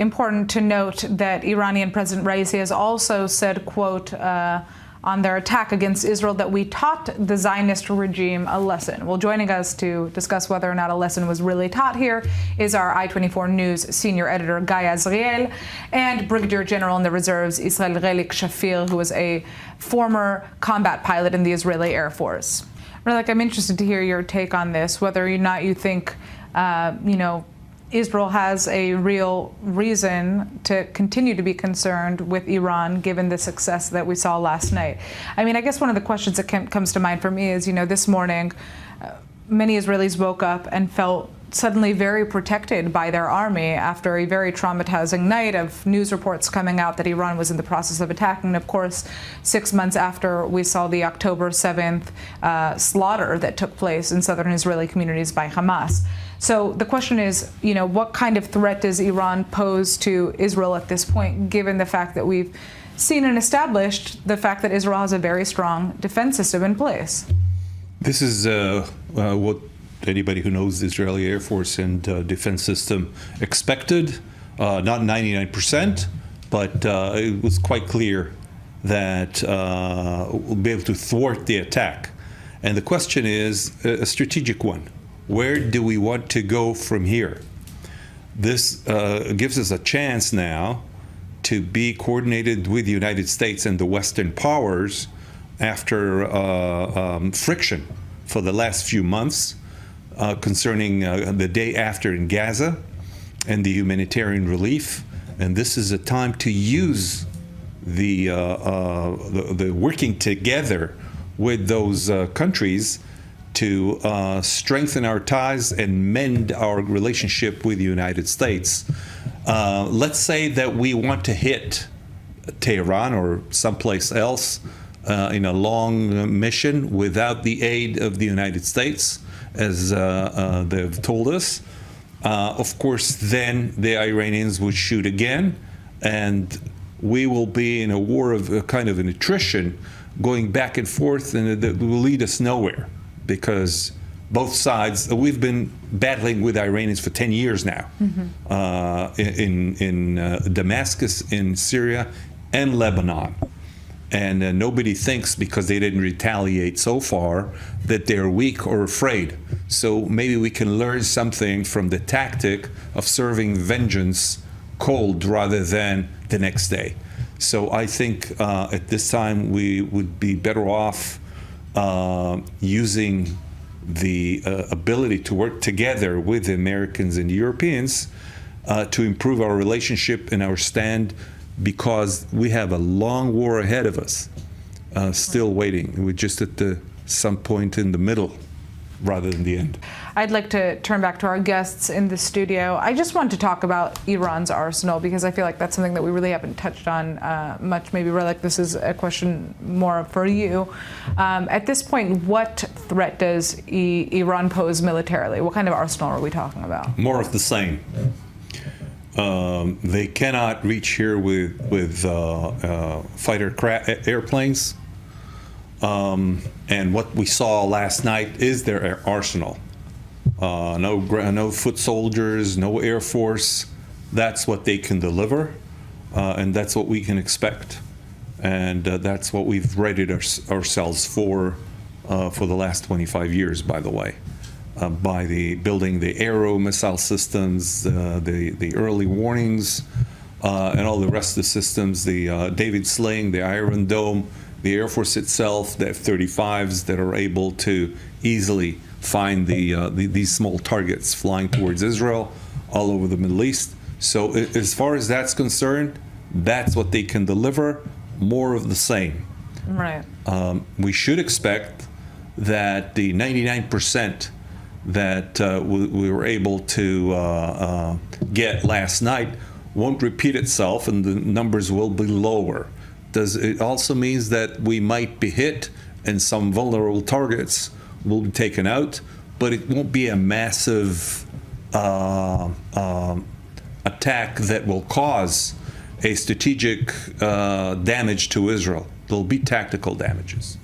important to note that Iranian President Raisi has also said, quote, on their attack against Israel, that we taught the Zionist regime a lesson. Well, joining us to discuss whether or not a lesson was really taught here is our i24 News senior editor, Guy Azriel, and Brigadier General in the Reserves, Israel Relik Shafir, who was a former combat pilot in the Israeli Air Force. Relik, I'm interested to hear your take on this, whether or not you think, Israel has a real reason to continue to be concerned with Iran, given the success that we saw last night. I mean, I guess one of the questions that comes to mind for me is, this morning, many Israelis woke up and felt suddenly very protected by their army after a very traumatizing night of news reports coming out that Iran was in the process of attacking. And of course, 6 months after we saw the October 7th slaughter that took place in southern Israeli communities by Hamas. So the question is, what kind of threat does Iran pose to Israel at this point, given the fact that we've seen and established the fact that Israel has a very strong defense system in place? This is what anybody who knows the Israeli Air Force and defense system expected. Not 99%, but it was quite clear that we'll be able to thwart the attack. And the question is a strategic one. Where do we want to go from here? This gives us a chance now to be coordinated with the United States and the Western powers after friction for the last few months concerning the day after in Gaza and the humanitarian relief. And this is a time to use the working together with those countries to strengthen our ties and mend our relationship with the United States. Let's say that we want to hit Tehran or someplace else in a long mission without the aid of the United States, as they've told us. Of course, then the Iranians would shoot again, and we will be in a war of a kind of an attrition going back and forth, and it will lead us nowhere. Because both sides, we've been battling with Iranians for 10 years now, in Damascus, in Syria, and Lebanon. And nobody thinks, because they didn't retaliate so far, that they're weak or afraid. So maybe we can learn something from the tactic of serving vengeance cold rather than the next day. So I think at this time we would be better off using the ability to work together with the Americans and Europeans to improve our relationship and our stand, because we have a long war ahead of us, still waiting. We're just at some point in the middle rather than the end. I'd like to turn back to our guests in the studio. I just want to talk about Iran's arsenal, because I feel like that's something that we really haven't touched on much. Maybe, Relik, this is a question more for you. At this point, what threat does Iran pose militarily? What kind of arsenal are we talking about? More of the same. They cannot reach here with fighter airplanes. And what we saw last night is their arsenal. No foot soldiers, no Air Force. That's what they can deliver, and that's what we can expect. And that's what we've readied ourselves for the last 25 years, by the way, by building the Arrow missile systems, the early warnings, and all the rest of the systems, the David Sling, the Iron Dome, the Air Force itself, the F-35s that are able to easily find these small targets flying towards Israel all over the Middle East. So as far as that's concerned, that's what they can deliver, more of the same. Right. We should expect that the 99% that we were able to get last night won't repeat itself, and the numbers will be lower. It also means that we might be hit and some vulnerable targets will be taken out, but it won't be a massive attack that will cause a strategic damage to Israel. There'll be tactical damages.